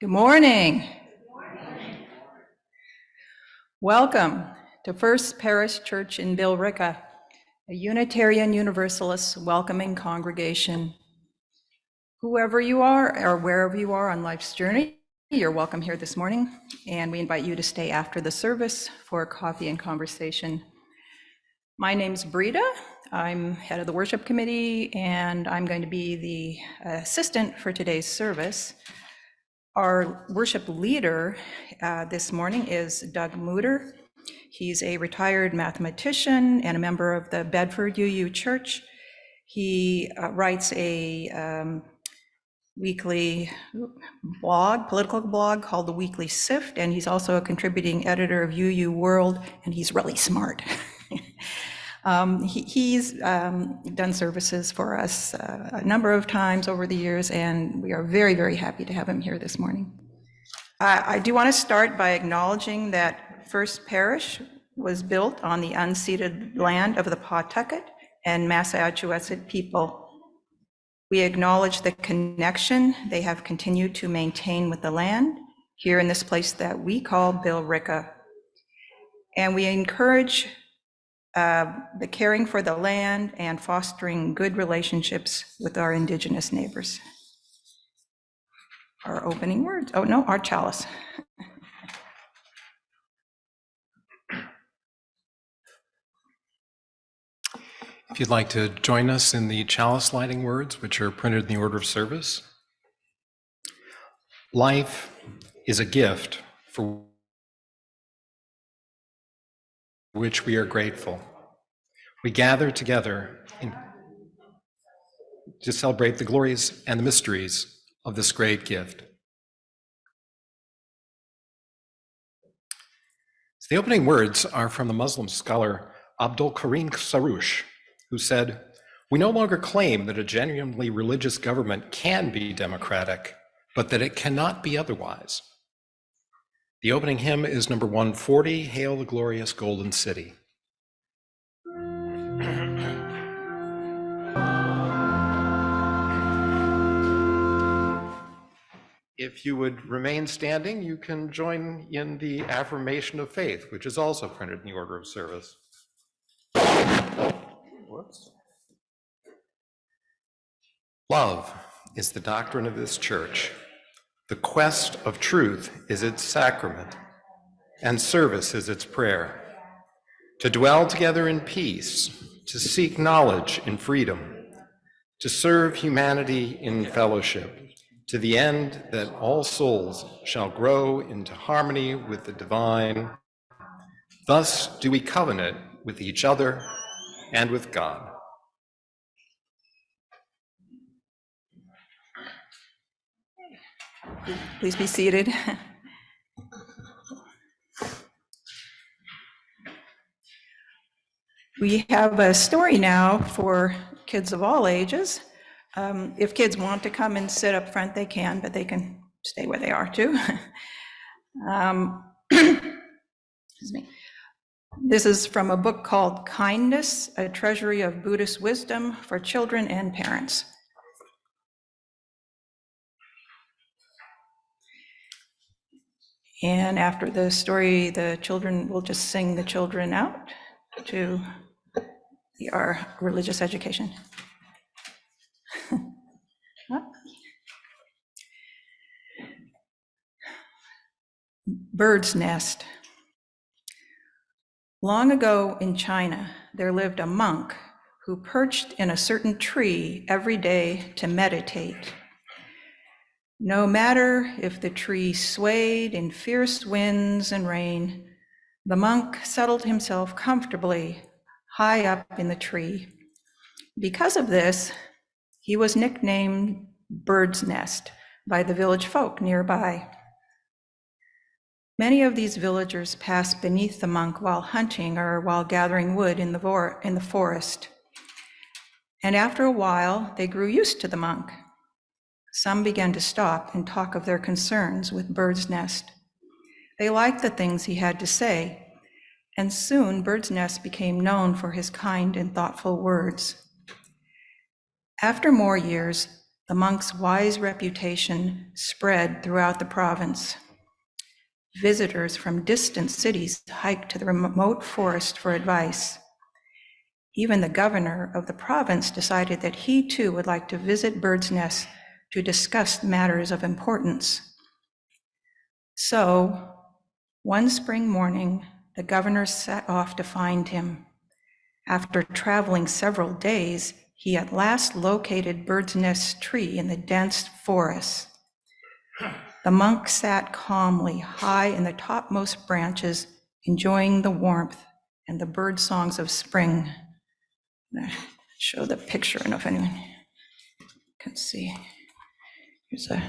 Good morning. Welcome to First Parish Church in Billerica, a Unitarian Universalist welcoming congregation. Whoever you are or wherever you are on life's journey, you're welcome here this morning, and we invite you to stay after the service for coffee and conversation. My name's Brita. I'm head of the worship committee, and I'm going to be the assistant for today's service. Our worship leader this morning is Doug Mutter. He's a retired mathematician and a member of the Bedford UU Church. He writes a weekly blog, political blog called The Weekly Sift, and he's also a contributing editor of UU World, and he's really smart. He's done services for us a number of times over the years, and we are very, very happy to have him here this morning. I do want to start by acknowledging that First Parish was built on the unceded land of the Pawtucket and Massachusetts people. We acknowledge the connection they have continued to maintain with the land here in this place that we call Billerica. And we encourage the caring for the land and fostering good relationships with our Indigenous neighbors. Our opening words, our chalice. If you'd like to join us in the chalice lighting words, which are printed in the order of service. Life is a gift for which we are grateful. We gather together to celebrate the glories and the mysteries of this great gift. So the opening words are from the Muslim scholar Abdul Karim Saroush, who said, "We no longer claim that a genuinely religious government can be democratic, but that it cannot be otherwise." The opening hymn is number 140, Hail the Glorious Golden City. If you would remain standing, you can join in the affirmation of faith, which is also printed in the order of service. Whoops. Love is the doctrine of this church. The quest of truth is its sacrament, and service is its prayer. To dwell together in peace, to seek knowledge in freedom, to serve humanity in fellowship, to the end that all souls shall grow into harmony with the divine. Thus do we covenant with each other and with God. Please be seated. We have a story now for kids of all ages. If kids want to come and sit up front, they can, but they can stay where they are too. Excuse me. This is from a book called Kindness, a Treasury of Buddhist Wisdom for Children and Parents. And after the story, the children will just sing the children out to our religious education. Bird's nest. Long ago in China, there lived a monk who perched in a certain tree every day to meditate. No matter if the tree swayed in fierce winds and rain, the monk settled himself comfortably high up in the tree. Because of this, he was nicknamed Bird's Nest by the village folk nearby. Many of these villagers passed beneath the monk while hunting or while gathering wood in the forest. And after a while, they grew used to the monk. Some began to stop and talk of their concerns with Bird's Nest. They liked the things he had to say, and soon Bird's Nest became known for his kind and thoughtful words. After more years, the monk's wise reputation spread throughout the province. Visitors from distant cities hiked to the remote forest for advice. Even the governor of the province decided that he too would like to visit Bird's Nest to discuss matters of importance. So, one spring morning, the governor set off to find him. After traveling several days, he at last located Bird's Nest tree in the dense forest. The monk sat calmly high in the topmost branches, enjoying the warmth and the bird songs of spring. I'll show the picture, I don't know if anyone can see. Here's a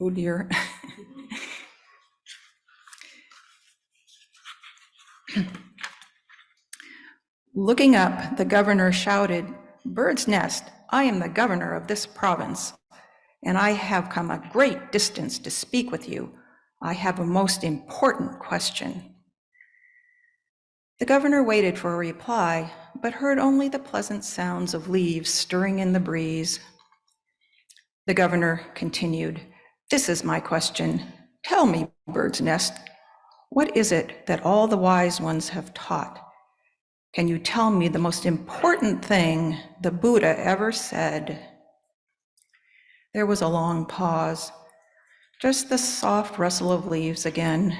oh dear. Looking up, the governor shouted, "Bird's Nest, I am the governor of this province, and I have come a great distance to speak with you. I have a most important question." The governor waited for a reply, but heard only the pleasant sounds of leaves stirring in the breeze. The governor continued, "This is my question. Tell me, Bird's Nest, what is it that all the wise ones have taught? Can you tell me the most important thing the Buddha ever said?" There was a long pause, just the soft rustle of leaves again.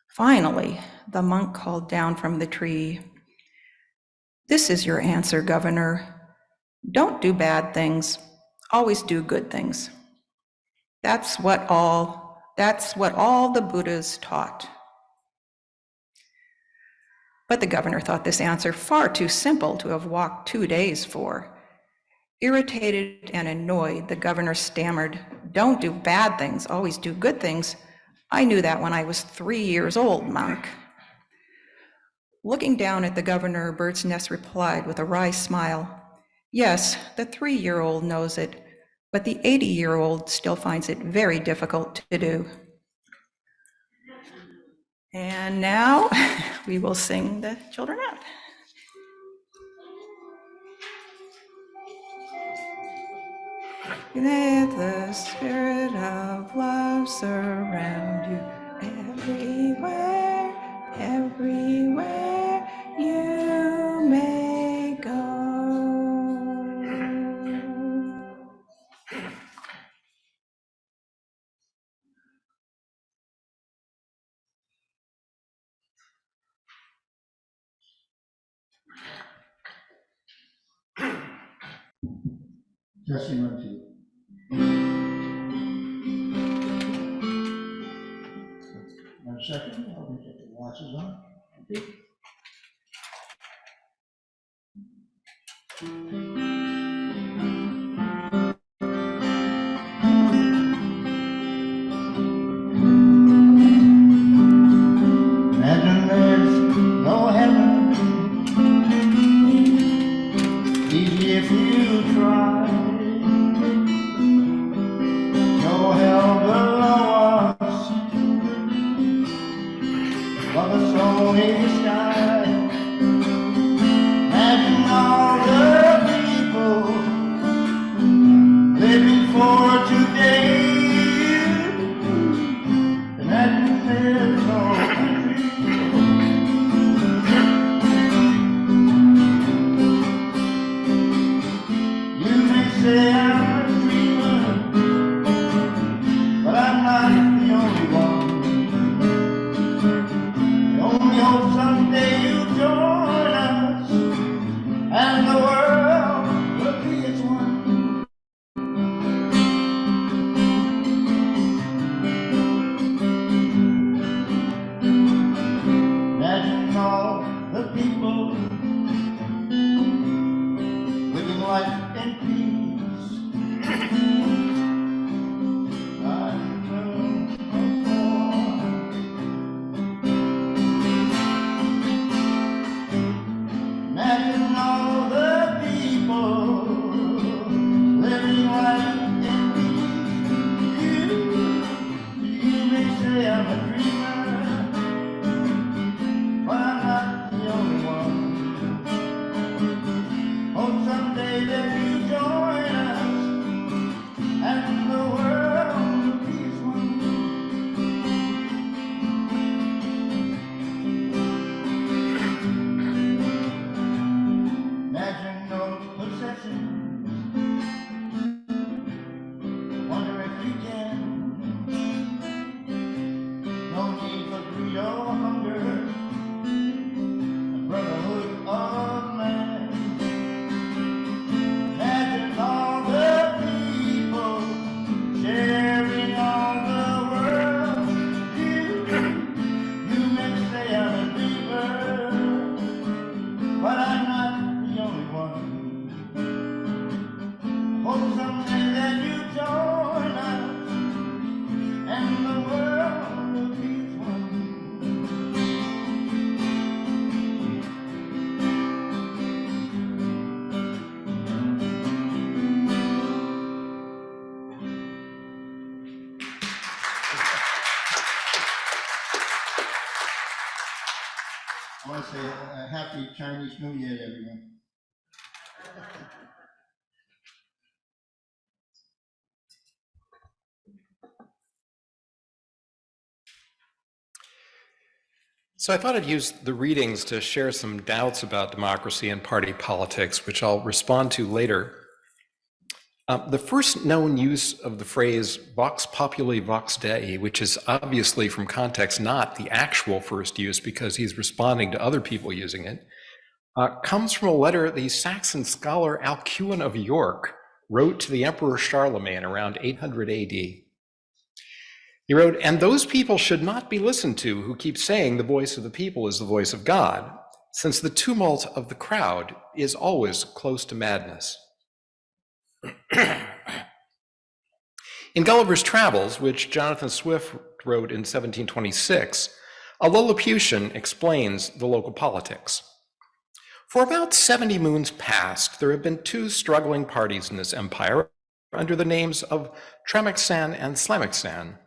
Finally, the monk called down from the tree, "This is your answer, Governor. Don't do bad things, always do good things. That's what all the Buddhas taught." But the governor thought this answer far too simple to have walked 2 days for. Irritated and annoyed, the governor stammered, "Don't do bad things, always do good things. I knew that when I was 3 years old, monk." Looking down at the governor, Bird's Nest replied with a wry smile, "Yes, the 3-year-old knows it, but the 80-year-old still finds it very difficult to do." And now we will sing the children out. Let the spirit of love surround you everywhere, everywhere you may go. Testing 1, 2. One second, let me get the glasses on. Okay. Imagine there's no heaven, easy if you try. No hell below us, but the only sky. Imagine all the people living for today. Imagine there's no country. You may say I'm a dreamer, but I'm not the only one. The only hope someday want to say a happy Chinese New Year to everyone. So I thought I'd use the readings to share some doubts about democracy and party politics, which I'll respond to later. The first known use of the phrase vox populi vox Dei, which is obviously from context not the actual first use because he's responding to other people using it, comes from a letter the Saxon scholar Alcuin of York wrote to the Emperor Charlemagne around 800 AD. He wrote, "And those people should not be listened to who keep saying the voice of the people is the voice of God, since the tumult of the crowd is always close to madness." In Gulliver's Travels, which Jonathan Swift wrote in 1726, a Lilliputian explains the local politics. For about 70 moons past, there have been two struggling parties in this empire under the names of Tremixan and Slamixan,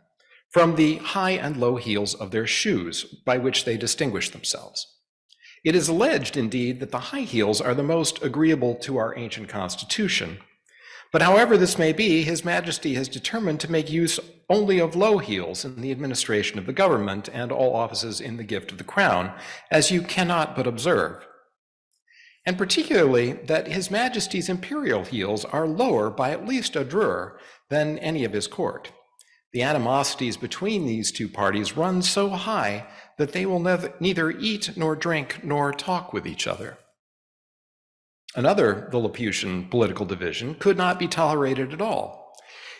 from the high and low heels of their shoes, by which they distinguish themselves. It is alleged, indeed, that the high heels are the most agreeable to our ancient constitution. But however this may be, His Majesty has determined to make use only of low heels in the administration of the government and all offices in the gift of the crown, as you cannot but observe. And particularly that His Majesty's imperial heels are lower by at least a drur than any of his court. The animosities between these two parties run so high that they will neither eat nor drink nor talk with each other. Another Lilliputian political division could not be tolerated at all.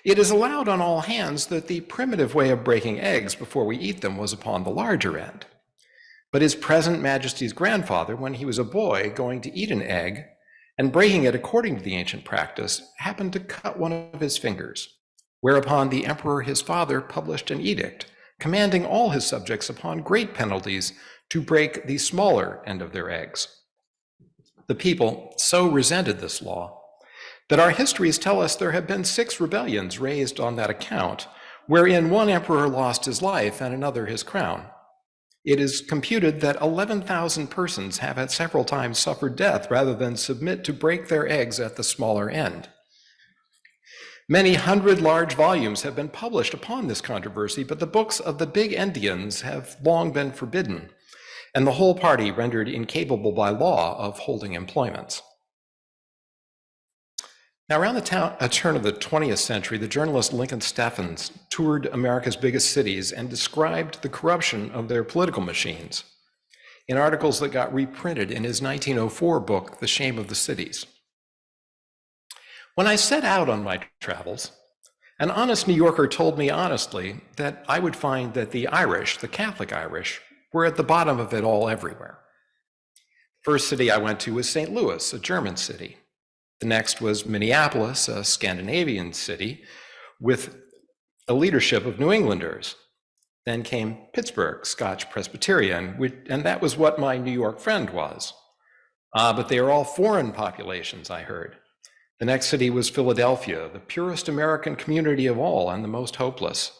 It is allowed on all hands that the primitive way of breaking eggs before we eat them was upon the larger end. But His present Majesty's grandfather, when he was a boy going to eat an egg and breaking it according to the ancient practice, happened to cut one of his fingers, whereupon the emperor his father published an edict commanding all his subjects upon great penalties to break the smaller end of their eggs. The people so resented this law that our histories tell us there have been 6 rebellions raised on that account, wherein one emperor lost his life and another his crown. It is computed that 11,000 persons have at several times suffered death rather than submit to break their eggs at the smaller end. Many hundred large volumes have been published upon this controversy, but the books of the big Endians have long been forbidden, and the whole party rendered incapable by law of holding employments. Now, around the turn of the 20th century, the journalist Lincoln Steffens toured America's biggest cities and described the corruption of their political machines in articles that got reprinted in his 1904 book, The Shame of the Cities. When I set out on my travels, an honest New Yorker told me honestly that I would find that the Irish, the Catholic Irish, were at the bottom of it all everywhere. First city I went to was St. Louis, a German city. The next was Minneapolis, a Scandinavian city, with a leadership of New Englanders. Then came Pittsburgh, Scotch Presbyterian, and that was what my New York friend was. But they are all foreign populations, I heard. The next city was Philadelphia, the purest American community of all and the most hopeless.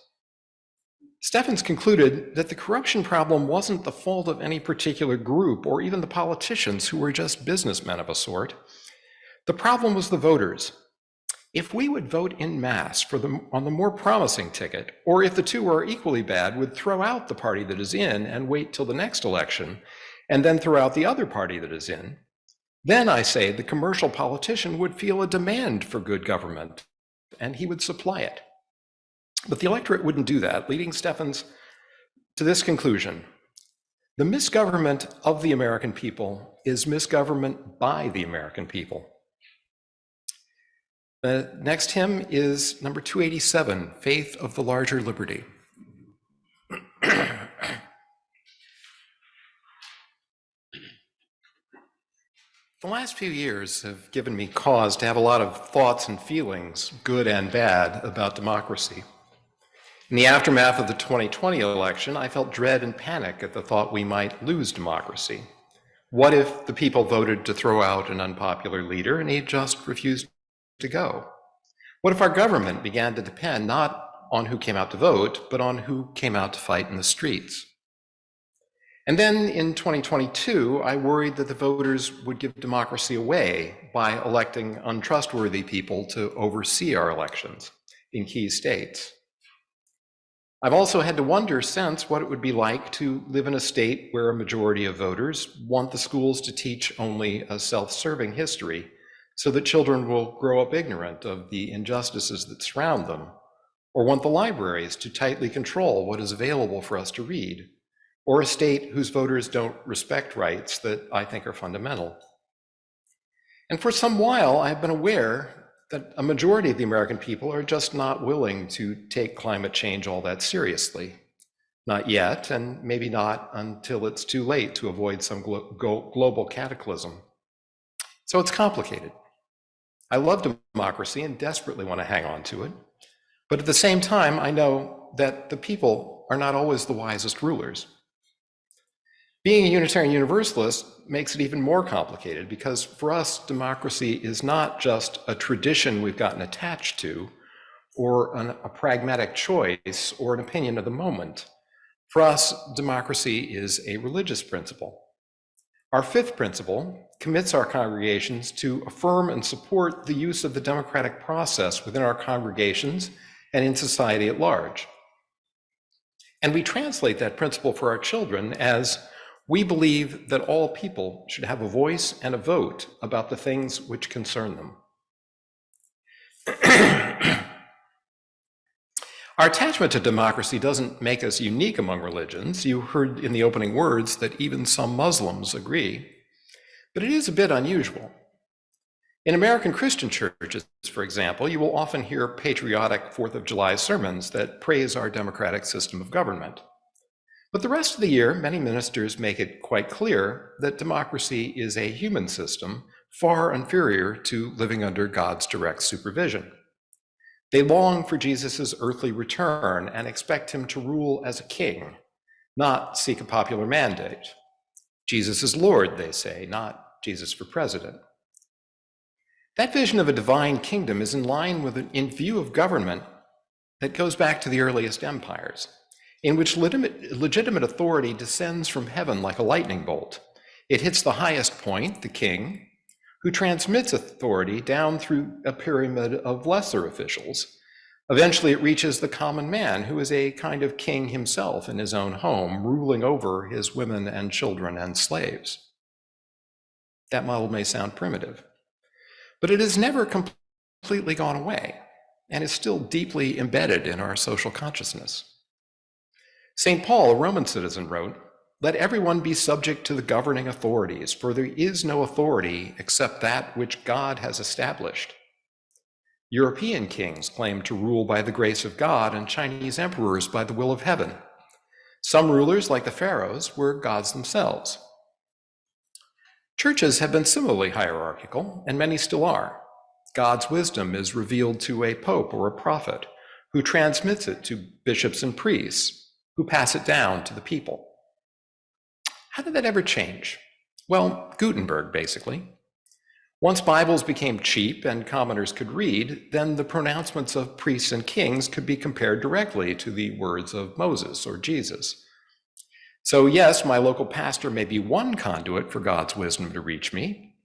Steffens concluded that the corruption problem wasn't the fault of any particular group or even the politicians who were just businessmen of a sort. The problem was the voters. If we would vote en masse on the more promising ticket, or if the two are equally bad, would throw out the party that is in and wait till the next election, and then throw out the other party that is in, then I say the commercial politician would feel a demand for good government, and he would supply it. But the electorate wouldn't do that, leading Steffens to this conclusion: the misgovernment of the American people is misgovernment by the American people. The next hymn is number 287, Faith of the Larger Liberty. The last few years have given me cause to have a lot of thoughts and feelings, good and bad, about democracy. In the aftermath of the 2020 election, I felt dread and panic at the thought we might lose democracy. What if the people voted to throw out an unpopular leader and he just refused to go? What if our government began to depend not on who came out to vote, but on who came out to fight in the streets? And then in 2022, I worried that the voters would give democracy away by electing untrustworthy people to oversee our elections in key states. I've also had to wonder since what it would be like to live in a state where a majority of voters want the schools to teach only a self-serving history so that children will grow up ignorant of the injustices that surround them, or want the libraries to tightly control what is available for us to read, or a state whose voters don't respect rights that I think are fundamental. And for some while, I've been aware that a majority of the American people are just not willing to take climate change all that seriously. Not yet, and maybe not until it's too late to avoid some global cataclysm. So it's complicated. I love democracy and desperately want to hang on to it. But at the same time, I know that the people are not always the wisest rulers. Being a Unitarian Universalist makes it even more complicated because for us, democracy is not just a tradition we've gotten attached to or a pragmatic choice or an opinion of the moment. For us, democracy is a religious principle. Our fifth principle commits our congregations to affirm and support the use of the democratic process within our congregations and in society at large. And we translate that principle for our children as we believe that all people should have a voice and a vote about the things which concern them. Our attachment to democracy doesn't make us unique among religions. You heard in the opening words that even some Muslims agree, but it is a bit unusual. In American Christian churches, for example, you will often hear patriotic 4th of July sermons that praise our democratic system of government. But the rest of the year, many ministers make it quite clear that democracy is a human system far inferior to living under God's direct supervision. They long for Jesus' earthly return and expect him to rule as a king, not seek a popular mandate. Jesus is Lord, they say, not Jesus for president. That vision of a divine kingdom is in line with in view of government that goes back to the earliest empires, in which legitimate authority descends from heaven like a lightning bolt. It hits the highest point, the king, who transmits authority down through a pyramid of lesser officials. Eventually, it reaches the common man, who is a kind of king himself in his own home, ruling over his women and children and slaves. That model may sound primitive, but it has never completely gone away and is still deeply embedded in our social consciousness. St. Paul, a Roman citizen, wrote, "Let everyone be subject to the governing authorities, for there is no authority except that which God has established." European kings claimed to rule by the grace of God and Chinese emperors by the will of heaven. Some rulers, like the pharaohs, were gods themselves. Churches have been similarly hierarchical, and many still are. God's wisdom is revealed to a pope or a prophet, who transmits it to bishops and priests, who pass it down to the people. How did that ever change? Well, Gutenberg, basically. Once Bibles became cheap and commoners could read, then the pronouncements of priests and kings could be compared directly to the words of Moses or Jesus. So yes, my local pastor may be one conduit for God's wisdom to reach me,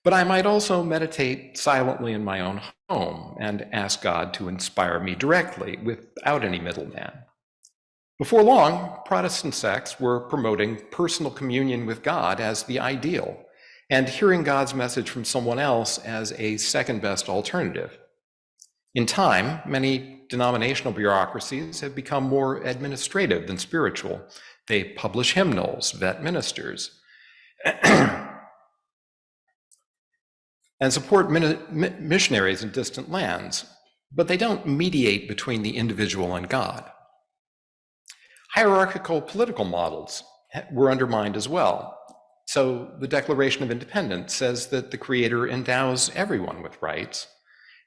but I might also meditate silently in my own home and ask God to inspire me directly without any middleman. Before long, Protestant sects were promoting personal communion with God as the ideal, and hearing God's message from someone else as a second-best alternative. In time, many denominational bureaucracies have become more administrative than spiritual. They publish hymnals, vet ministers, and support missionaries in distant lands, but they don't mediate between the individual and God. Hierarchical political models were undermined as well. So the Declaration of Independence says that the Creator endows everyone with rights,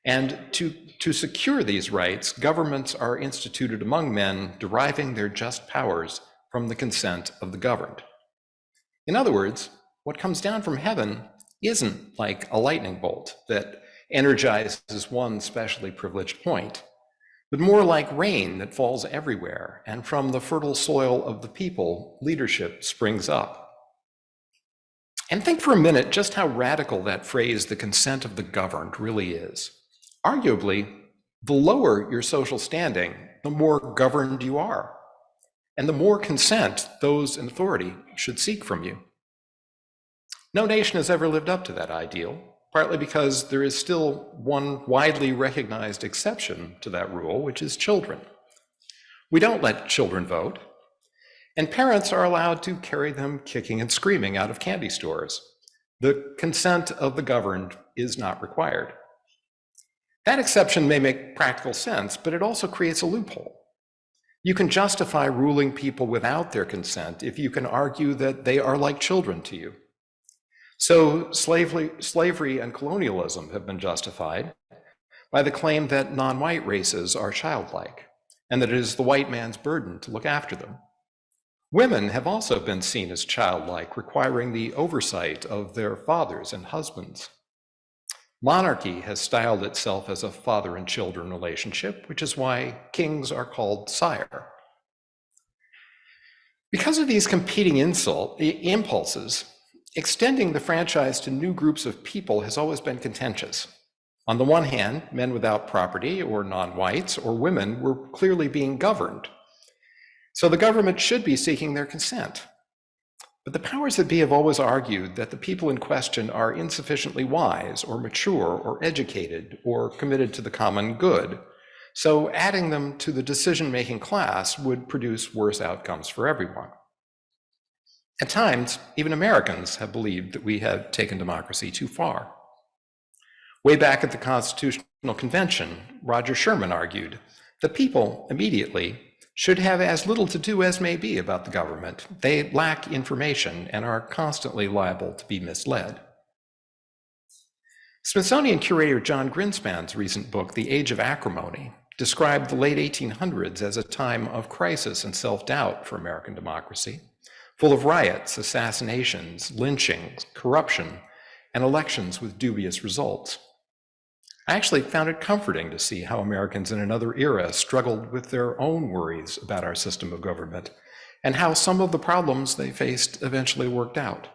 and to secure these rights, governments are instituted among men, deriving their just powers from the consent of the governed. In other words, what comes down from heaven isn't like a lightning bolt that energizes one specially privileged point, but more like rain that falls everywhere, and from the fertile soil of the people, leadership springs up. And think for a minute just how radical that phrase, the consent of the governed, really is. Arguably, the lower your social standing, the more governed you are, and the more consent those in authority should seek from you. No nation has ever lived up to that ideal, partly because there is still one widely recognized exception to that rule, which is children. We don't let children vote, and parents are allowed to carry them kicking and screaming out of candy stores. The consent of the governed is not required. That exception may make practical sense, but it also creates a loophole. You can justify ruling people without their consent if you can argue that they are like children to you. So slavery and colonialism have been justified by the claim that non-white races are childlike, and that it is the white man's burden to look after them. Women have also been seen as childlike, requiring the oversight of their fathers and husbands. Monarchy has styled itself as a father and children relationship, which is why kings are called sire. Because of these competing impulses, extending the franchise to new groups of people has always been contentious. On the one hand, men without property or non-whites or women were clearly being governed. So the government should be seeking their consent. But the powers that be have always argued that the people in question are insufficiently wise or mature or educated or committed to the common good. So adding them to the decision-making class would produce worse outcomes for everyone. At times, even Americans have believed that we have taken democracy too far. Way back at the Constitutional Convention, Roger Sherman argued, the people immediately should have as little to do as may be about the government. They lack information and are constantly liable to be misled. Smithsonian curator John Greenspan's recent book, The Age of Acrimony, described the late 1800s as a time of crisis and self-doubt for American democracy, full of riots, assassinations, lynchings, corruption, and elections with dubious results. I actually found it comforting to see how Americans in another era struggled with their own worries about our system of government, and how some of the problems they faced eventually worked out.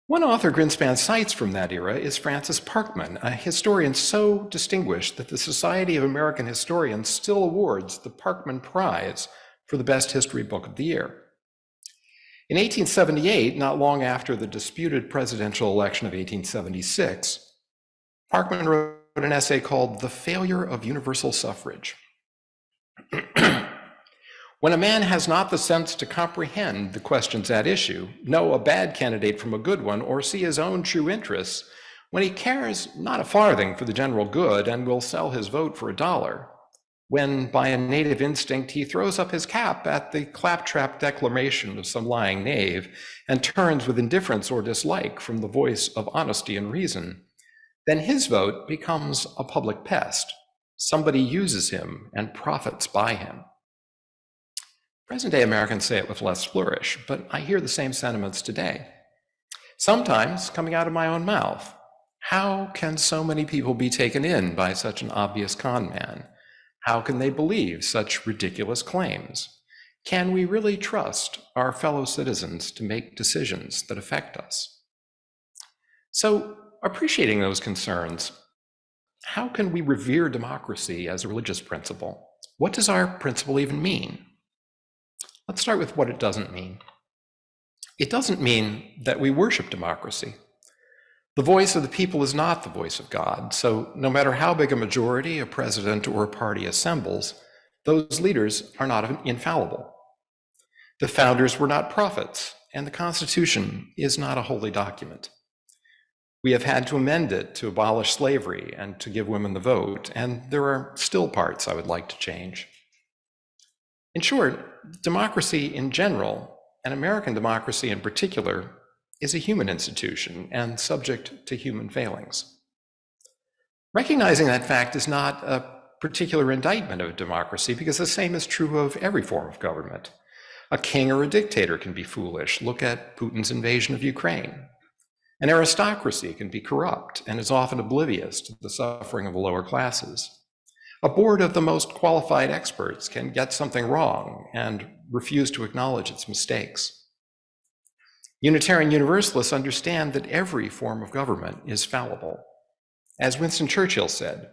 One author Greenspan cites from that era is Francis Parkman, a historian so distinguished that the Society of American Historians still awards the Parkman Prize for the best history book of the year. In 1878, not long after the disputed presidential election of 1876, Parkman wrote an essay called The Failure of Universal Suffrage. When a man has not the sense to comprehend the questions at issue, know a bad candidate from a good one, or see his own true interests, when he cares not a farthing for the general good and will sell his vote for $1, when by a native instinct he throws up his cap at the claptrap declamation of some lying knave and turns with indifference or dislike from the voice of honesty and reason, then his vote becomes a public pest. Somebody uses him and profits by him. Present-day Americans say it with less flourish, but I hear the same sentiments today. Sometimes coming out of my own mouth. How can so many people be taken in by such an obvious con man? How can they believe such ridiculous claims? Can we really trust our fellow citizens to make decisions that affect us? So, appreciating those concerns, how can we revere democracy as a religious principle? What does our principle even mean? Let's start with what it doesn't mean. It doesn't mean that we worship democracy. The voice of the people is not the voice of God, so no matter how big a majority a president or a party assembles, those leaders are not infallible. The founders were not prophets, and the Constitution is not a holy document. We have had to amend it to abolish slavery and to give women the vote, and there are still parts I would like to change. In short, democracy in general, and American democracy in particular, is a human institution and subject to human failings. Recognizing that fact is not a particular indictment of democracy, because the same is true of every form of government. A king or a dictator can be foolish. Look at Putin's invasion of Ukraine. An aristocracy can be corrupt and is often oblivious to the suffering of the lower classes. A board of the most qualified experts can get something wrong and refuse to acknowledge its mistakes. Unitarian Universalists understand that every form of government is fallible. As Winston Churchill said,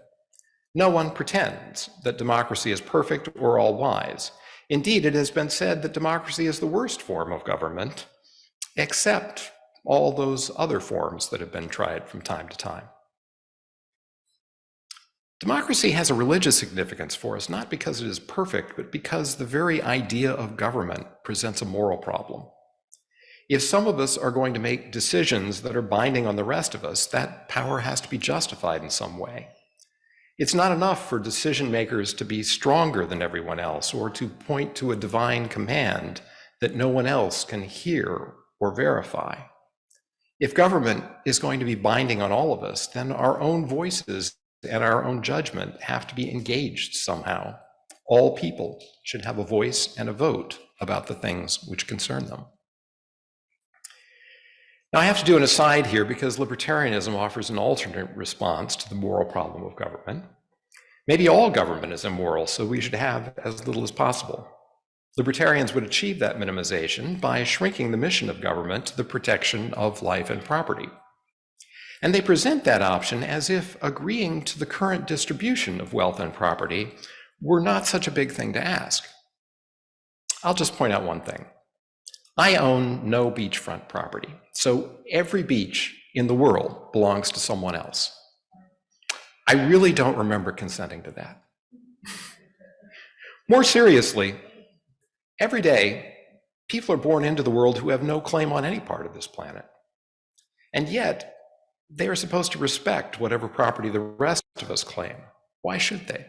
no one pretends that democracy is perfect or all-wise. Indeed, it has been said that democracy is the worst form of government, except all those other forms that have been tried from time to time. Democracy has a religious significance for us, not because it is perfect, but because the very idea of government presents a moral problem. If some of us are going to make decisions that are binding on the rest of us, that power has to be justified in some way. It's not enough for decision makers to be stronger than everyone else or to point to a divine command that no one else can hear or verify. If government is going to be binding on all of us, then our own voices and our own judgment have to be engaged somehow. All people should have a voice and a vote about the things which concern them. Now, I have to do an aside here because libertarianism offers an alternate response to the moral problem of government. Maybe all government is immoral, so we should have as little as possible. Libertarians would achieve that minimization by shrinking the mission of government to the protection of life and property. And they present that option as if agreeing to the current distribution of wealth and property were not such a big thing to ask. I'll just point out one thing. I own no beachfront property, so every beach in the world belongs to someone else. I really don't remember consenting to that. More seriously, every day, people are born into the world who have no claim on any part of this planet. And yet, they are supposed to respect whatever property the rest of us claim. Why should they?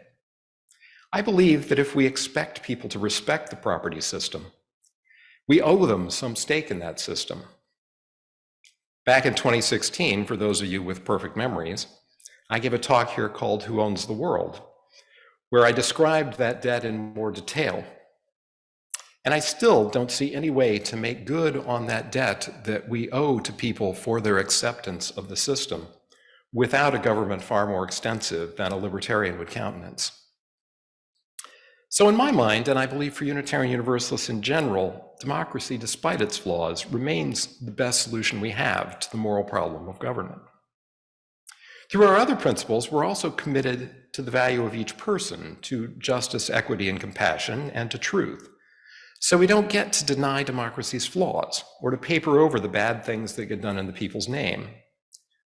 I believe that if we expect people to respect the property system, we owe them some stake in that system. Back in 2016, for those of you with perfect memories, I gave a talk here called Who Owns the World, where I described that debt in more detail. And I still don't see any way to make good on that debt that we owe to people for their acceptance of the system without a government far more extensive than a libertarian would countenance. So in my mind, and I believe for Unitarian Universalists in general, democracy, despite its flaws, remains the best solution we have to the moral problem of government. Through our other principles, we're also committed to the value of each person, to justice, equity, and compassion, and to truth. So we don't get to deny democracy's flaws or to paper over the bad things that get done in the people's name.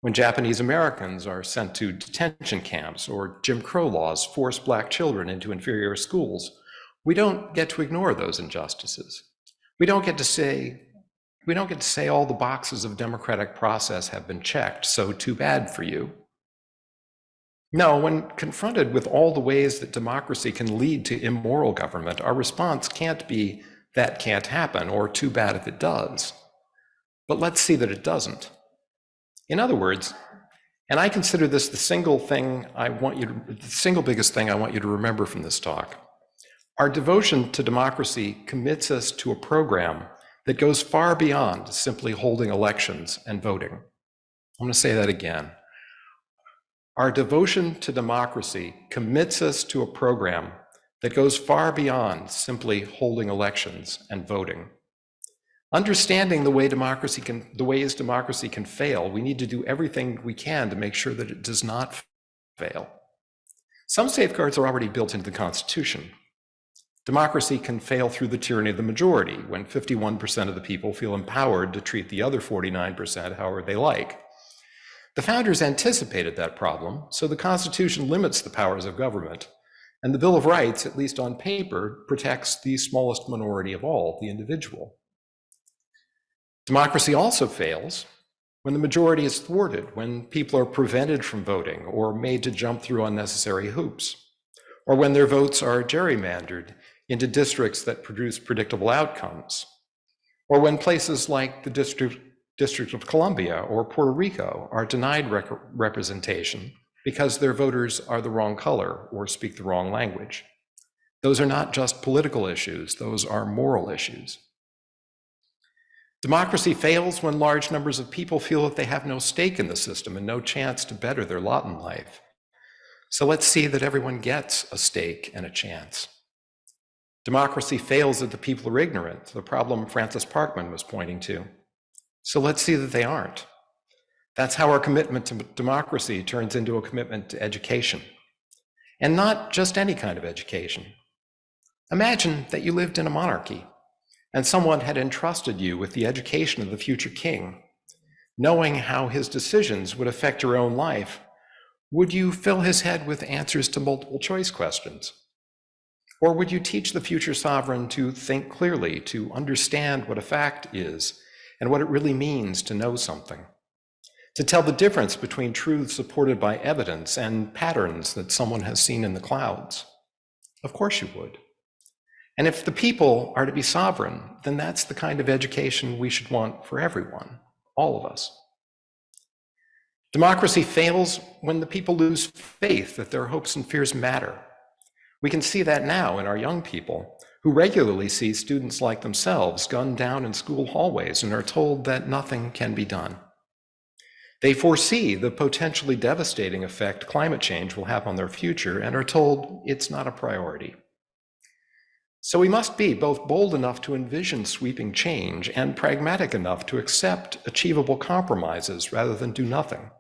When Japanese Americans are sent to detention camps or Jim Crow laws force Black children into inferior schools, we don't get to ignore those injustices. We don't get to say all the boxes of democratic process have been checked, so too bad for you. No, when confronted with all the ways that democracy can lead to immoral government, our response can't be, that can't happen, or too bad if it does. But let's see that it doesn't. In other words, and I consider this the single biggest thing I want you to remember from this talk, our devotion to democracy commits us to a program that goes far beyond simply holding elections and voting. I'm going to say that again. Our devotion to democracy commits us to a program that goes far beyond simply holding elections and voting. Understanding the ways democracy can fail, we need to do everything we can to make sure that it does not fail. Some safeguards are already built into the Constitution. Democracy can fail through the tyranny of the majority, when 51% of the people feel empowered to treat the other 49% however they like. The founders anticipated that problem, so the Constitution limits the powers of government, and the Bill of Rights, at least on paper, protects the smallest minority of all, the individual. Democracy also fails when the majority is thwarted, when people are prevented from voting or made to jump through unnecessary hoops, or when their votes are gerrymandered into districts that produce predictable outcomes, or when places like the District of Columbia or Puerto Rico are denied representation because their voters are the wrong color or speak the wrong language. Those are not just political issues, those are moral issues. Democracy fails when large numbers of people feel that they have no stake in the system and no chance to better their lot in life. So let's see that everyone gets a stake and a chance. Democracy fails if the people are ignorant, the problem Francis Parkman was pointing to. So let's see that they aren't. That's how our commitment to democracy turns into a commitment to education. And not just any kind of education. Imagine that you lived in a monarchy and someone had entrusted you with the education of the future king. Knowing how his decisions would affect your own life, would you fill his head with answers to multiple choice questions? Or would you teach the future sovereign to think clearly, to understand what a fact is and what it really means to know something? To tell the difference between truths supported by evidence and patterns that someone has seen in the clouds? Of course you would. And if the people are to be sovereign, then that's the kind of education we should want for everyone, all of us. Democracy fails when the people lose faith that their hopes and fears matter. We can see that now in our young people, who regularly see students like themselves gunned down in school hallways and are told that nothing can be done. They foresee the potentially devastating effect climate change will have on their future and are told it's not a priority. So we must be both bold enough to envision sweeping change and pragmatic enough to accept achievable compromises rather than do nothing.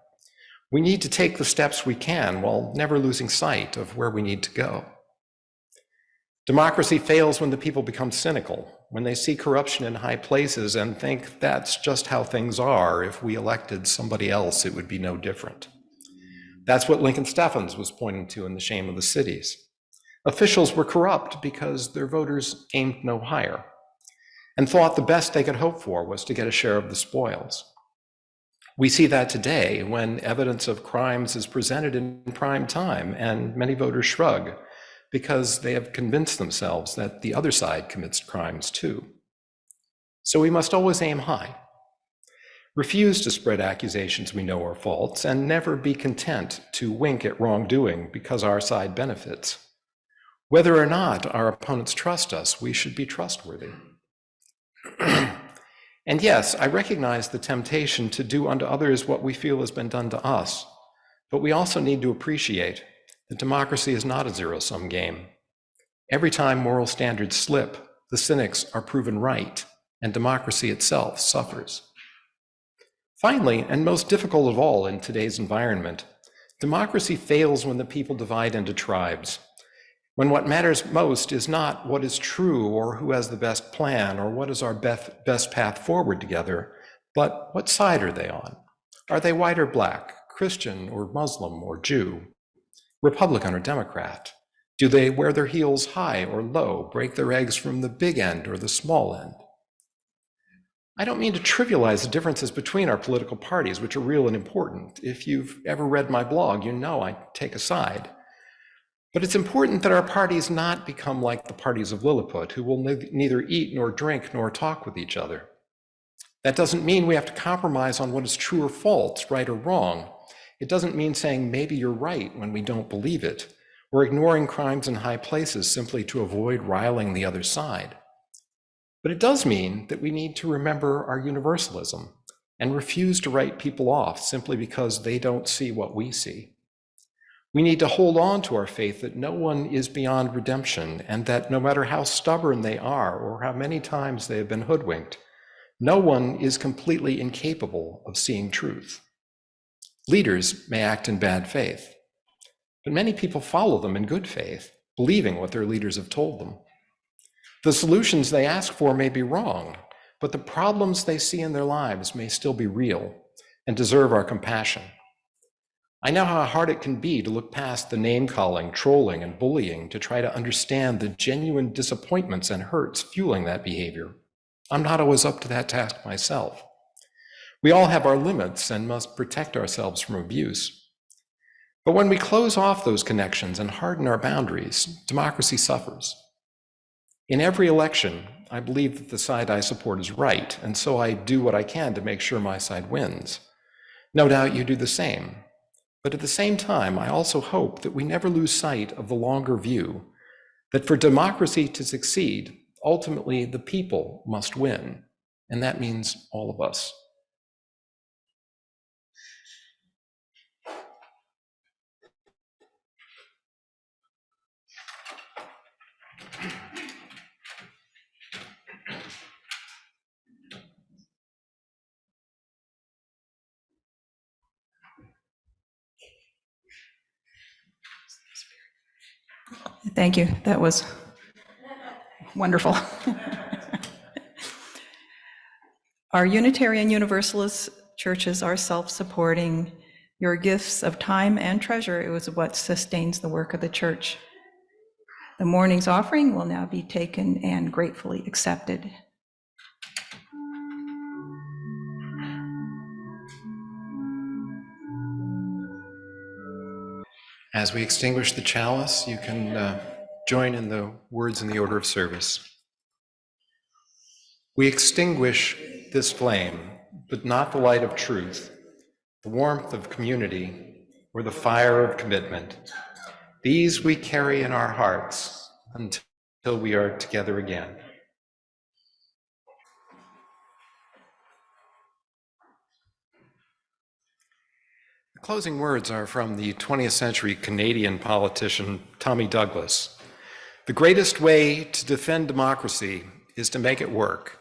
We need to take the steps we can while never losing sight of where we need to go. Democracy fails when the people become cynical, when they see corruption in high places and think that's just how things are. If we elected somebody else, it would be no different. That's what Lincoln Steffens was pointing to in The Shame of the Cities. Officials were corrupt because their voters aimed no higher and thought the best they could hope for was to get a share of the spoils. We see that today when evidence of crimes is presented in prime time and many voters shrug because they have convinced themselves that the other side commits crimes too. So we must always aim high, refuse to spread accusations we know are false, and never be content to wink at wrongdoing because our side benefits. Whether or not our opponents trust us, we should be trustworthy. And yes, I recognize the temptation to do unto others what we feel has been done to us, but we also need to appreciate that democracy is not a zero-sum game. Every time moral standards slip, the cynics are proven right, and democracy itself suffers. Finally, and most difficult of all in today's environment, democracy fails when the people divide into tribes, when what matters most is not what is true or who has the best plan or what is our best path forward together, but what side are they on? Are they white or black, Christian or Muslim or Jew, Republican or Democrat? Do they wear their heels high or low, break their eggs from the big end or the small end? I don't mean to trivialize the differences between our political parties, which are real and important. If you've ever read my blog, you know I take a side. But it's important that our parties not become like the parties of Lilliput, who will neither eat nor drink nor talk with each other. That doesn't mean we have to compromise on what is true or false, right or wrong. It doesn't mean saying maybe you're right when we don't believe it, or ignoring crimes in high places simply to avoid riling the other side. But it does mean that we need to remember our universalism and refuse to write people off simply because they don't see what we see. We need to hold on to our faith that no one is beyond redemption and that no matter how stubborn they are or how many times they have been hoodwinked, no one is completely incapable of seeing truth. Leaders may act in bad faith, but many people follow them in good faith, believing what their leaders have told them. The solutions they ask for may be wrong, but the problems they see in their lives may still be real and deserve our compassion. I know how hard it can be to look past the name-calling, trolling, and bullying to try to understand the genuine disappointments and hurts fueling that behavior. I'm not always up to that task myself. We all have our limits and must protect ourselves from abuse. But when we close off those connections and harden our boundaries, democracy suffers. In every election, I believe that the side I support is right, and so I do what I can to make sure my side wins. No doubt you do the same. But at the same time, I also hope that we never lose sight of the longer view, that for democracy to succeed, ultimately the people must win, and that means all of us. Thank you. That was wonderful. Our Unitarian Universalist churches are self-supporting. Your gifts of time and treasure is what sustains the work of the church. The morning's offering will now be taken and gratefully accepted. As we extinguish the chalice, you can join in the words in the order of service. We extinguish this flame, but not the light of truth, the warmth of community, or the fire of commitment. These we carry in our hearts until we are together again. The closing words are from the 20th century Canadian politician Tommy Douglas. The greatest way to defend democracy is to make it work.